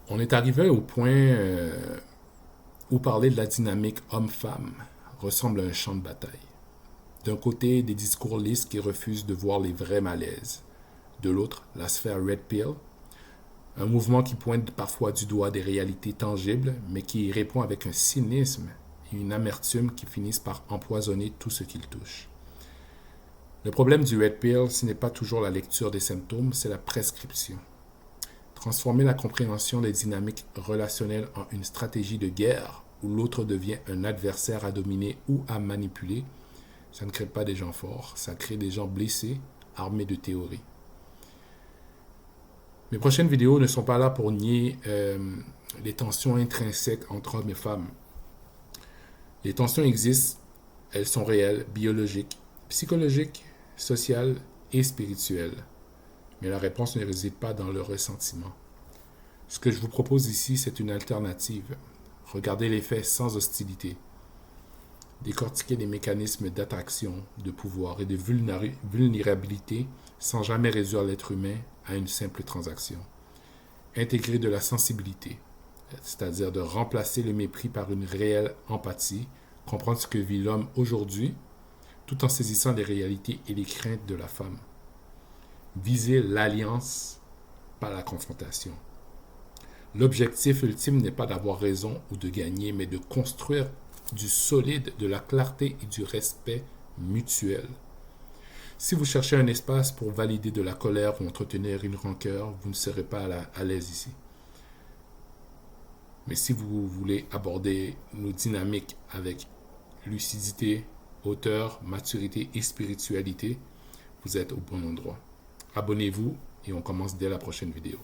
On est arrivé au point où parler de la dynamique homme-femme ressemble à un champ de bataille. D'un côté, des discours lisses qui refusent de voir les vrais malaises. De l'autre, la sphère Red Pill, un mouvement qui pointe parfois du doigt des réalités tangibles, mais qui y répond avec un cynisme et une amertume qui finissent par empoisonner tout ce qu'il touche. Le problème du Red Pill, ce n'est pas toujours la lecture des symptômes, c'est la prescription. Transformer la compréhension des dynamiques relationnelles en une stratégie de guerre où l'autre devient un adversaire à dominer ou à manipuler, ça ne crée pas des gens forts, ça crée des gens blessés, armés de théories. Mes prochaines vidéos ne sont pas là pour nier les tensions intrinsèques entre hommes et femmes. Les tensions existent, elles sont réelles, biologiques, psychologiques, sociales et spirituelles. Mais la réponse ne réside pas dans le ressentiment. Ce que je vous propose ici, c'est une alternative. Regardez les faits sans hostilité. Décortiquer les mécanismes d'attraction, de pouvoir et de vulnérabilité sans jamais réduire l'être humain à une simple transaction. Intégrer de la sensibilité, c'est-à-dire de remplacer le mépris par une réelle empathie, comprendre ce que vit l'homme aujourd'hui, tout en saisissant les réalités et les craintes de la femme. Viser l'alliance, pas la confrontation. L'objectif ultime n'est pas d'avoir raison ou de gagner, mais de construire du solide, de la clarté et du respect mutuel. Si vous cherchez un espace pour valider de la colère ou entretenir une rancœur, vous ne serez pas à l'aise ici. Mais si vous voulez aborder nos dynamiques avec lucidité, hauteur, maturité et spiritualité, vous êtes au bon endroit. Abonnez-vous et on commence dès la prochaine vidéo.